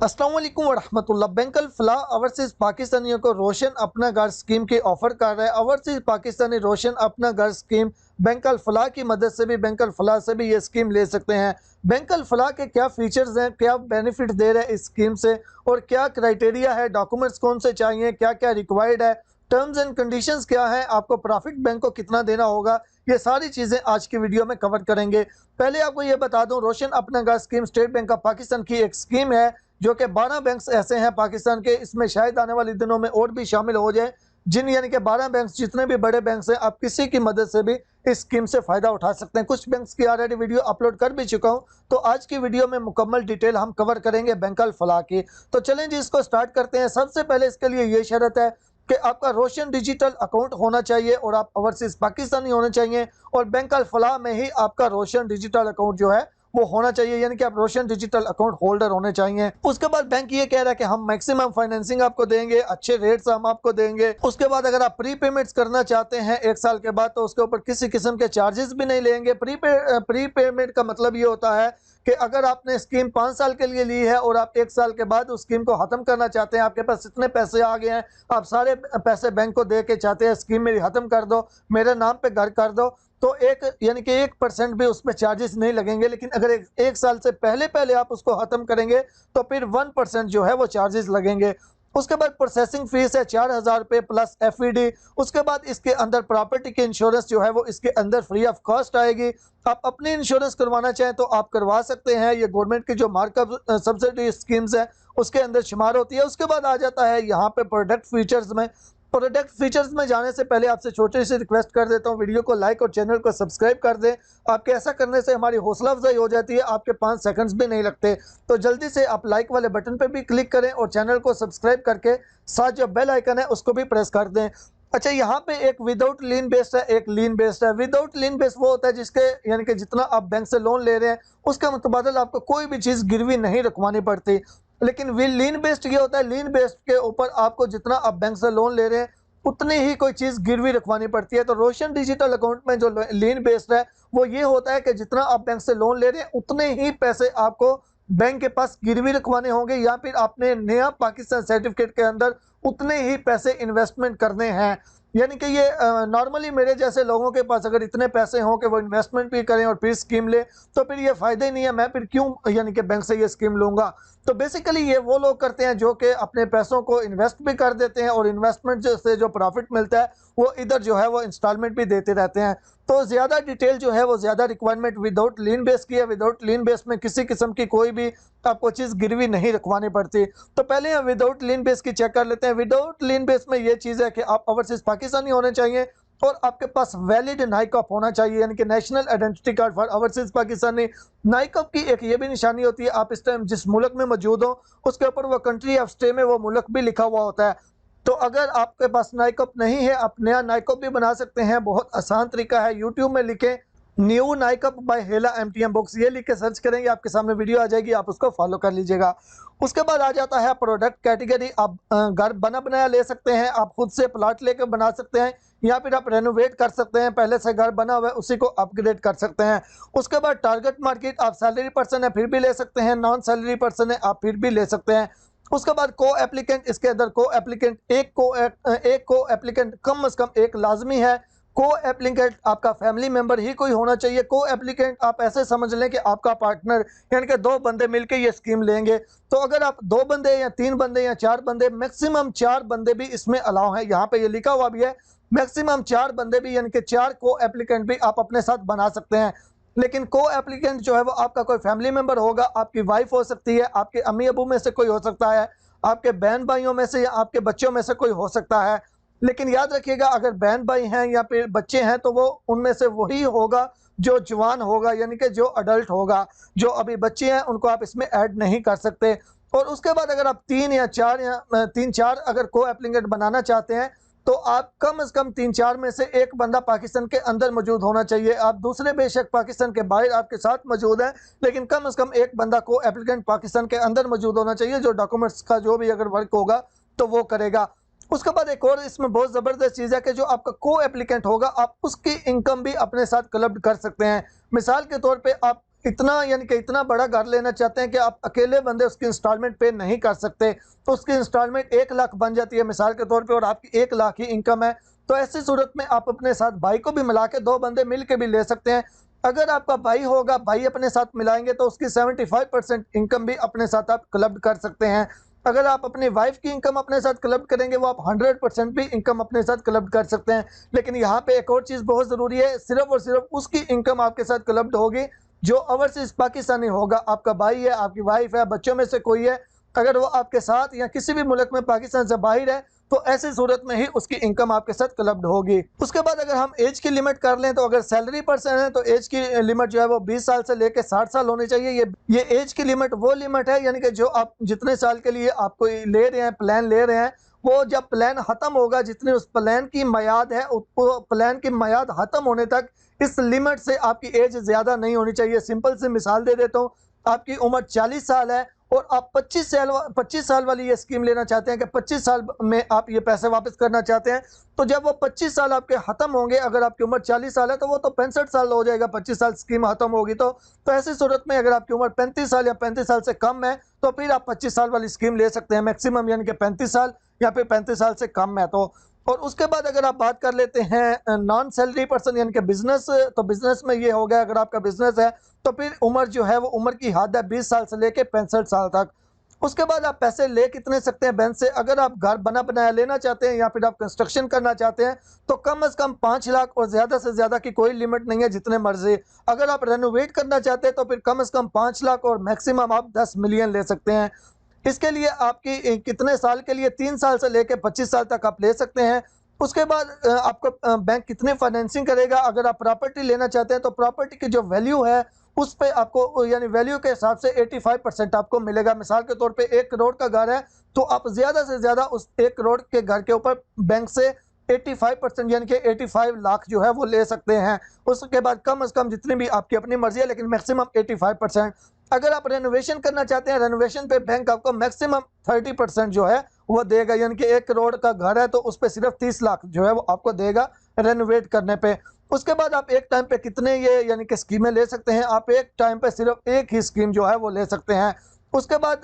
अस्सलाम वालेकुम वरहमतुल्लाह। बैंक अल फलाह ओवरसीज पाकिस्तानियों को रोशन अपना घर स्कीम की ऑफर कर रहा है। ओवरसीज पाकिस्तानी रोशन अपना घर स्कीम बैंक अल फलाह की मदद से भी बैंक अल फलाह से भी ये स्कीम ले सकते हैं। बैंक अल फलाह के क्या फीचर्स हैं, क्या बेनिफिट दे रहे हैं इस स्कीम से और क्या क्राइटेरिया है, डॉक्यूमेंट्स कौन से चाहिए, क्या क्या रिक्वायर्ड है, टर्म्स एंड कंडीशंस क्या है, आपको प्रॉफिट बैंक को कितना देना होगा, ये सारी चीज़ें आज की वीडियो में कवर करेंगे। पहले आपको ये बता दूं, रोशन अपना घर scheme state bank of Pakistan की एक स्कीम है जो कि 12 बैंक्स ऐसे हैं पाकिस्तान के, इसमें शायद आने वाले दिनों में और भी शामिल हो जाए, जिन यानी कि 12 बैंक्स जितने भी बड़े बैंक्स हैं, आप किसी की मदद से भी इस स्कीम से फ़ायदा उठा सकते हैं। कुछ बैंक्स की ऑलरेडी वीडियो अपलोड कर भी चुका हूं, तो आज की वीडियो में मुकम्मल डिटेल हम कवर करेंगे बैंक अल फलाह की। तो चलें जी, इसको स्टार्ट करते हैं। सबसे पहले इसके लिए ये शर्त है कि आपका रोशन डिजिटल अकाउंट होना चाहिए और आप ओवरसीज पाकिस्तानी होने चाहिए, और बैंक अल फलाह में ही आपका रोशन डिजिटल अकाउंट जो है वो होना चाहिए, यानी कि आप रोशन डिजिटल अकाउंट होल्डर होने चाहिए। उसके बाद बैंक ये कह रहा है कि हम मैक्सिमम फाइनेंसिंग आपको देंगे, अच्छे रेट्स हम आपको देंगे। उसके बाद अगर आप प्री पेमेंट्स करना चाहते हैं 1 साल के बाद, तो उसके ऊपर किसी किस्म के चार्जेस भी नहीं लेंगे। प्री पेमेंट का मतलब ये होता है कि अगर आपने स्कीम 5 साल के लिए ली है और आप 1 साल के बाद उस स्कीम को खत्म करना चाहते हैं, आपके पास इतने पैसे आ गए हैं, आप सारे पैसे बैंक को दे के चाहते हैं स्कीम मेरी खत्म कर दो, मेरे नाम पे घर कर दो, तो एक यानी कि 1% भी उसमें चार्जेस नहीं लगेंगे। लेकिन अगर एक साल से पहले पहले आप उसको खत्म करेंगे तो फिर 1% जो है वो चार्जेस लगेंगे। उसके बाद प्रोसेसिंग फीस है 4,000 रुपये प्लस एफईडी। उसके बाद इसके अंदर प्रॉपर्टी की इंश्योरेंस जो है वो इसके अंदर फ्री ऑफ कॉस्ट आएगी। आप अपनी इंश्योरेंस करवाना चाहें तो आप करवा सकते हैं, ये गवर्नमेंट की जो मार्कअप सब्सिडी स्कीम्स है उसके अंदर शुमार होती है। उसके बाद आ जाता है यहाँ पे प्रोडक्ट फीचर्स में। प्रोडक्ट फीचर्स में जाने से पहले आपसे छोटी सी रिक्वेस्ट कर देता हूँ, वीडियो को लाइक और चैनल को सब्सक्राइब कर दें। आपके ऐसा करने से हमारी हौसला अफजाई हो जाती है, आपके 5 सेकंड्स भी नहीं लगते। तो जल्दी से आप लाइक वाले बटन पर भी क्लिक करें और चैनल को सब्सक्राइब करके साथ जो बेल आइकन है उसको भी प्रेस कर दें। अच्छा, यहाँ पे एक विदाउट लीन बेस्ड है, एक लीन बेस्ड है। विदाउट लीन बेस्ड वो होता है जिसके यानी कि जितना आप बैंक से लोन ले रहे हैं उसके मुतबादल आपको कोई भी चीज़ गिरवी नहीं रखवानी पड़ती। लेकिन लीन बेस्ड ये होता है, लीन बेस्ड के ऊपर आपको जितना आप बैंक से लोन ले रहे हैं उतनी ही कोई चीज़ गिरवी रखवानी पड़ती है। तो रोशन डिजिटल अकाउंट में जो लीन बेस्ड है वो ये होता है कि जितना आप बैंक से लोन ले रहे हैं उतने ही पैसे आपको बैंक के पास गिरवी रखवाने होंगे, या फिर आपने नया पाकिस्तान सर्टिफिकेट के अंदर उतने ही पैसे इन्वेस्टमेंट करने हैं। यानी कि ये नॉर्मली मेरे जैसे लोगों के पास अगर इतने पैसे हों कि वो इन्वेस्टमेंट भी करें और फिर स्कीम ले, तो फिर ये फ़ायदा ही नहीं है, मैं फिर क्यों यानी कि बैंक से ये स्कीम लूँगा। तो बेसिकली ये वो लोग करते हैं जो कि अपने पैसों को इन्वेस्ट भी कर देते हैं और इन्वेस्टमेंट से जो प्रॉफिट मिलता है वो इधर जो है वो इंस्टॉलमेंट भी देते रहते हैं। तो ज़्यादा डिटेल जो है वो ज़्यादा रिक्वायरमेंट विदाउट लीन बेस की है। विदाउट लीन बेस में किसी किस्म की कोई भी आपको चीज़ गिरवी नहीं रखवानी पड़ती। तो पहले हम विदाउट लीन बेस की चेक कर लेते हैं। विदाउट लीन बेस में ये चीज़ है कि आप ओवरसीज पाकिस्तानी होने चाहिए और आपके पास वैलिड नाइकअप होना चाहिए, यानी कि national identity card for overseas Pakistani. NICOP की एक ये भी निशानी होती है, आप इस टाइम जिस मुल्क में मौजूद हो उसके ऊपर वो कंट्री ऑफ स्टे में वो मुल्क भी लिखा हुआ होता है। तो अगर आपके पास नाइकअप नहीं है, आप नया नाइकअप भी बना सकते हैं। बहुत आसान तरीका है, यूट्यूब में लिखें न्यू नाइकअप बाय हेला एमटीएम बॉक्स, ये लिख के सर्च करेंगे आपके सामने वीडियो आ जाएगी, आप उसको फॉलो कर लीजिएगा। उसके बाद आ जाता है प्रोडक्ट कैटेगरी। आप घर बना बनाया ले सकते हैं, आप खुद से प्लाट लेकर बना सकते हैं, या फिर आप रेनोवेट कर सकते हैं, पहले से घर बना हुआ है उसी को अपग्रेड कर सकते हैं। उसके बाद टारगेट मार्केट, आप सैलरी पर्सन है फिर भी ले सकते हैं, नॉन सैलरी पर्सन है आप फिर भी ले सकते हैं। उसके बाद को एप्लीकेंट, इसके अंदर को एप्लीकेंट एक को एप्लीकेंट कम से कम एक लाजमी है। को एप्लीकेंट आपका फैमिली मेंबर ही कोई होना चाहिए। को एप्लीकेंट आप ऐसे समझ लें कि आपका पार्टनर, यानी कि 2 बंदे मिलकर ये स्कीम लेंगे। तो अगर आप 2 बंदे या 3 बंदे या 4 बंदे, मैक्सिमम 4 बंदे भी इसमें अलाउ है, यहाँ पे ये लिखा हुआ भी है मैक्सिमम 4 बंदे भी, यानी कि 4 को एप्लीकेंट भी आप अपने साथ बना सकते हैं। लेकिन को एप्लीकेंट जो है वो आपका कोई फैमिली मेंबर होगा, आपकी वाइफ हो सकती है, आपके अम्मी अबू में से कोई हो सकता है, आपके बहन भाइयों में से या आपके बच्चों में से कोई हो सकता है। लेकिन याद रखिएगा, अगर बहन भाई हैं या फिर बच्चे हैं तो वो उनमें से वही होगा जो जवान होगा, यानी कि जो अडल्ट होगा। जो अभी बच्चे हैं उनको आप इसमें ऐड नहीं कर सकते। और उसके बाद अगर आप 3-4 अगर को एप्लीकेंट बनाना चाहते हैं तो आप कम से कम 3-4 में से एक बंदा पाकिस्तान के अंदर मौजूद होना चाहिए। आप दूसरे बेशक पाकिस्तान के बाहर आपके साथ मौजूद हैं, लेकिन कम से कम एक बंदा को एप्लीकेंट पाकिस्तान के अंदर मौजूद होना चाहिए, जो डॉक्यूमेंट्स का जो भी अगर वर्क होगा तो वो करेगा। उसके बाद एक और इसमें बहुत ज़बरदस्त चीज़ है कि जो आपका को एप्लीकेंट होगा आप उसकी इनकम भी अपने साथ क्लब कर सकते हैं। मिसाल के तौर पे आप इतना यानी कि इतना बड़ा घर लेना चाहते हैं कि आप अकेले बंदे उसकी इंस्टॉलमेंट पे नहीं कर सकते, तो उसकी इंस्टॉलमेंट 1 लाख बन जाती है मिसाल के तौर पे, और आपकी 1 लाख ही इनकम है, तो ऐसी सूरत में आप अपने साथ भाई को भी मिला के 2 बंदे मिल के भी ले सकते हैं। अगर आपका भाई होगा, भाई अपने साथ मिलाएंगे तो उसकी 75% इनकम भी अपने साथ आप क्लब कर सकते हैं। अगर आप अपनी वाइफ की इनकम अपने साथ क्लब करेंगे, वो आप 100% भी इनकम अपने साथ क्लब कर सकते हैं। लेकिन यहाँ पे एक और चीज़ बहुत ज़रूरी है, सिर्फ और सिर्फ उसकी इनकम आपके साथ क्लब्ड होगी जो ओवरसीज पाकिस्तानी होगा। आपका भाई है, आपकी वाइफ है, बच्चों में से कोई है, अगर वो आपके साथ या किसी भी मुल्क में पाकिस्तान से बाहर है, तो ऐसी सूरत में ही उसकी इनकम आपके साथ क्लब्ड होगी। उसके बाद अगर हम एज की लिमिट कर लें, तो अगर सैलरी पर्सन है तो एज की लिमिट जो है वो 20 साल से लेकर 60 साल होनी चाहिए। ये एज की लिमिट वो लिमिट है, यानी कि जो आप जितने साल के लिए आपको ले रहे हैं, प्लान ले रहे हैं, वो जब प्लान खत्म होगा, जितनी उस प्लान की मियाद है, वो प्लान की मियाद खत्म होने तक इस लिमिट से आपकी एज ज़्यादा नहीं होनी चाहिए। सिंपल सी मिसाल दे देता हूँ, आपकी उम्र 40 साल है और आप 25 साल वाली ये स्कीम लेना चाहते हैं कि 25 साल में आप ये पैसे वापस करना चाहते हैं, तो जब वो 25 साल आपके ख़त्म होंगे, अगर आपकी उम्र 40 साल है तो वो तो 65 साल हो जाएगा, 25 साल स्कीम ख़त्म होगी तो ऐसी सूरत में अगर आपकी उम्र 35 साल या 35 साल से कम है, तो फिर आप 25 साल वाली स्कीम ले सकते हैं मैक्सिमम, यानी कि 35 साल या फिर 35 साल से कम है तो। और उसके बाद अगर आप बात कर लेते हैं नॉन सैलरी पर्सन यानी कि बिजनेस, तो बिजनेस में ये हो गया, अगर आपका बिजनेस है तो फिर उम्र जो है वो उम्र की हद है 20 साल से लेके 65 साल तक। उसके बाद आप पैसे ले कितने सकते हैं बैंक से, अगर आप घर बना बनाया लेना चाहते हैं या फिर आप कंस्ट्रक्शन करना चाहते हैं, तो कम से कम 5 लाख और ज़्यादा से ज़्यादा की कोई लिमिट नहीं है, जितने मर्जी। अगर आप रेनोवेट करना चाहते हैं तो फिर कम से कम 5 लाख और मैक्सिमम आप 10 मिलियन ले सकते हैं। इसके लिए आपकी कितने साल के लिए, 3 साल से लेकर 25 साल तक आप ले सकते हैं। उसके बाद आपको बैंक कितनी फाइनेंसिंग करेगा, अगर आप प्रॉपर्टी लेना चाहते हैं तो प्रॉपर्टी की जो वैल्यू है उस पे आपको यानी वैल्यू के हिसाब से 85% आपको मिलेगा। मिसाल के तौर पे 1 करोड़ का घर है, तो आप ज़्यादा से ज़्यादा उस 1 करोड़ के घर के ऊपर बैंक से 85% यानी कि 85 लाख जो है वो ले सकते हैं। उसके बाद कम से कम जितनी भी आपकी अपनी मर्जी है, लेकिन मैक्सिमम 85%। अगर आप रेनोवेशन करना चाहते हैं, रेनोवेशन पे बैंक आपको मैक्सिमम 30% जो है वो देगा, यानी कि 1 करोड़ का घर है तो उस पर सिर्फ 30 लाख जो है वो आपको देगा रेनोवेट करने पे। उसके बाद आप एक टाइम पे कितने ये यानी कि स्कीमें ले सकते हैं, आप एक टाइम पे सिर्फ एक ही स्कीम जो है वो ले सकते हैं। उसके बाद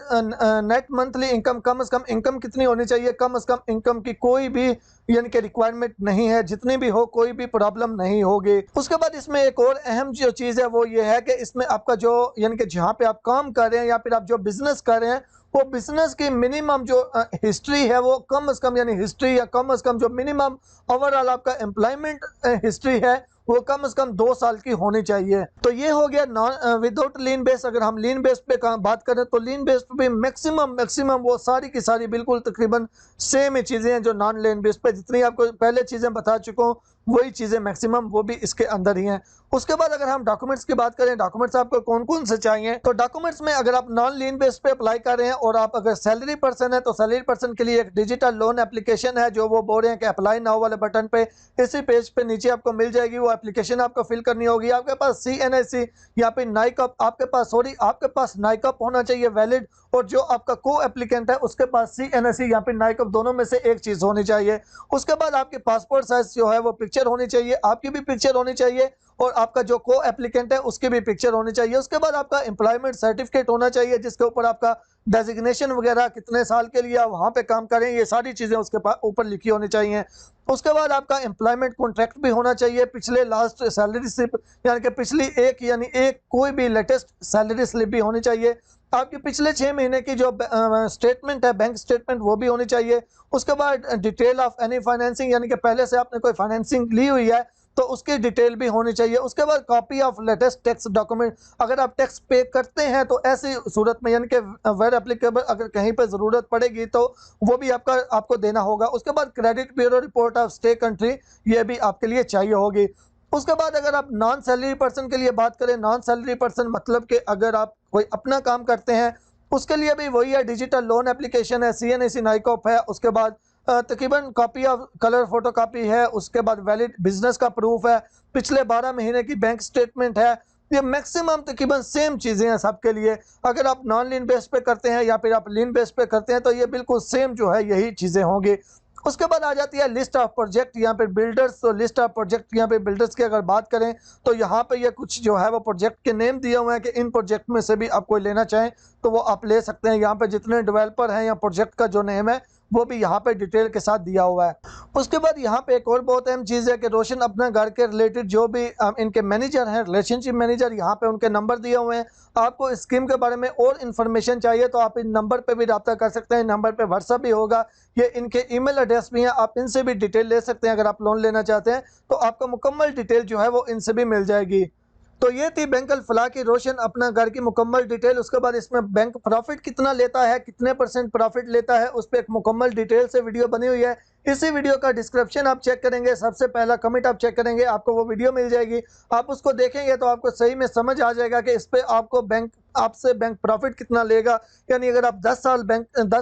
नेट मंथली इनकम, कम से कम इनकम कितनी होनी चाहिए, कम से कम इनकम की कोई भी यानी कि रिक्वायरमेंट नहीं है, जितनी भी हो कोई भी प्रॉब्लम नहीं होगी। उसके बाद इसमें एक और अहम जो चीज़ है वो ये है कि इसमें आपका जो यानी कि जहाँ पे आप काम कर रहे हैं या फिर आप जो बिजनेस कर रहे हैं, वो बिजनेस की मिनिमम जो हिस्ट्री है वो कम से कम, यानी हिस्ट्री या कम से कम जो मिनिमम ओवरऑल आपका एम्प्लॉयमेंट हिस्ट्री है वो कम से कम 2 साल की होनी चाहिए। तो ये हो गया नॉन विदाउट लीन बेस। अगर हम लीन बेस पे बात करें तो लीन बेस पे भी मैक्सिमम वो सारी की सारी बिल्कुल तकरीबन सेम ही चीज़ें हैं जो नॉन लीन बेस पे, जितनी आपको पहले चीज़ें बता चुका हूँ वही चीज़ें मैक्सिमम वो भी इसके अंदर ही हैं। उसके बाद अगर हम डॉक्यूमेंट्स की बात करें, डॉक्यूमेंट्स आपको कौन कौन से चाहिए, तो डॉक्यूमेंट्स में अगर आप नॉन लीन बेस पे अप्लाई कर रहे हैं और आप अगर सैलरी पर्सन है, तो सैलरी पर्सन के लिए एक डिजिटल लोन एप्लीकेशन है जो वो बोल रहे हैं कि अप्लाई नाउ वाले बटन पे, इसी पेज पे नीचे आपको मिल जाएगी। वो एप्लीकेशन आपको फिल करनी होगी। आपके पास CNSC या फिर नाइकअप, आपके पास नाइकअप होना चाहिए वैलिड, और जो आपका को एप्लीकेंट है उसके पास CNSC या फिर नाइकअप दोनों में से एक चीज़ होनी चाहिए। उसके बाद आपके पासपोर्ट साइज जो है वो पिक्चर होनी चाहिए, आपकी भी पिक्चर होनी चाहिए और आपका जो को एप्लीकेंट है उसकी भी पिक्चर होनी चाहिए। उसके बाद आपका एम्प्लॉयमेंट सर्टिफिकेट होना चाहिए जिसके ऊपर आपका डेजिग्नेशन वगैरह, कितने साल के लिए आप वहाँ पे काम करें, ये सारी चीज़ें उसके ऊपर लिखी होनी चाहिए। उसके बाद आपका एम्प्लॉयमेंट कॉन्ट्रैक्ट भी होना चाहिए, पिछले लास्ट सैलरी स्लिप यानी कि पिछली एक कोई भी लेटेस्ट सैलरी स्लिप भी होनी चाहिए। आपके पिछले 6 महीने की जो स्टेटमेंट है, बैंक स्टेटमेंट, वो भी होनी चाहिए। उसके बाद डिटेल ऑफ एनी फाइनेंसिंग, यानी कि पहले से आपने कोई फाइनेंसिंग ली हुई है तो उसकी डिटेल भी होनी चाहिए। उसके बाद copy of latest tax document, अगर आप टैक्स पे करते हैं तो ऐसी सूरत में यानी कि वेर एप्लीकेबल अगर कहीं पर ज़रूरत पड़ेगी तो वो भी आपको देना होगा। उसके बाद credit bureau report of stay country, ये भी आपके लिए चाहिए होगी। उसके बाद अगर आप नॉन सैलरी पर्सन के लिए बात करें, नॉन सैलरी पर्सन मतलब कि अगर आप कोई अपना काम करते हैं उसके लिए भी वही है, डिजिटल लोन एप्लीकेशन है, CNSC नाइकॉप है। उसके बाद तकरीबन copy of colour photo copy है। उसके बाद वैलिड बिजनेस का प्रूफ है, पिछले 12 महीने की बैंक स्टेटमेंट है। ये मैक्सिमम तकरीबन सेम चीज़ें हैं सबके लिए। अगर आप नॉन लीन बेस पे करते हैं या फिर आप लीन बेस पे करते हैं तो ये बिल्कुल सेम जो है यही चीज़ें होंगी। उसके बाद आ जाती है लिस्ट ऑफ प्रोजेक्ट, यहाँ पे बिल्डर्स। तो लिस्ट ऑफ प्रोजेक्ट, यहाँ पे बिल्डर्स की अगर बात करें तो यहाँ पे ये कुछ जो है वो प्रोजेक्ट के नेम दिए हुए हैं कि इन प्रोजेक्ट में से भी आप कोई लेना चाहें तो वो आप ले सकते हैं। यहाँ पे जितने डेवलपर हैं या प्रोजेक्ट का जो नेम है वो भी यहाँ पे डिटेल के साथ दिया हुआ है। उसके बाद यहाँ पे एक और बहुत अहम चीज़ है कि रोशन अपना घर के रिलेटेड जो भी इनके मैनेजर हैं, रिलेशनशिप मैनेजर, यहाँ पे उनके नंबर दिए हुए हैं। आपको इस स्कीम के बारे में और इन्फॉर्मेशन चाहिए तो आप इन नंबर पे भी रब्ता कर सकते हैं। नंबर पे व्हाट्सअप भी होगा, ये इनके ईमेल एड्रेस भी हैं, आप इनसे भी डिटेल ले सकते हैं। अगर आप लोन लेना चाहते हैं तो आपको मुकम्मल डिटेल जो है वो इनसे भी मिल जाएगी। तो ये थी बैंक अल फलाह की रोशन अपना घर की मुकम्मल डिटेल। उसके बाद इसमें बैंक प्रॉफिट कितना लेता है, कितने % प्रॉफिट लेता है, उस पर एक मुकम्मल डिटेल से वीडियो बनी हुई है। इसी वीडियो का डिस्क्रिप्शन आप चेक करेंगे, सबसे पहला कमेंट आप चेक करेंगे, आपको वो वीडियो मिल जाएगी। आप उसको देखेंगे तो आपको सही में समझ आ जाएगा कि इस पे आपको बैंक आपसे बैंक प्रॉफिट कितना लेगा। यानी अगर आप 10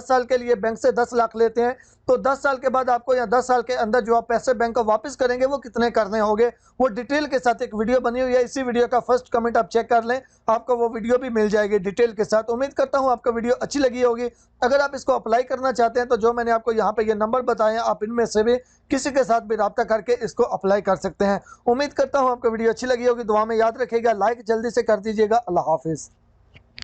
साल के लिए बैंक से 10 लाख लेते हैं तो 10 साल के बाद आपको या 10 साल के अंदर जो आप पैसे बैंक को वापस करेंगे वो कितने करने होंगे, वो डिटेल के साथ एक वीडियो बनी हुई है। इसी वीडियो का फर्स्ट कमेंट आप चेक कर लें, आपको वो वीडियो भी मिल जाएगी डिटेल के साथ। उम्मीद करता हूँ आपको वीडियो अच्छी लगी होगी। अगर आप इसको अप्लाई करना चाहते हैं तो जो मैंने आपको यहाँ पे ये नंबर बताए हैं, आप इनमें से भी किसी के साथ भी रब्ता करके इसको अप्लाई कर सकते हैं। उम्मीद करता हूँ आपको वीडियो अच्छी लगी होगी। दुआ में याद रखिएगा, लाइक जल्दी से कर दीजिएगा। अल्लाह हाफिज़।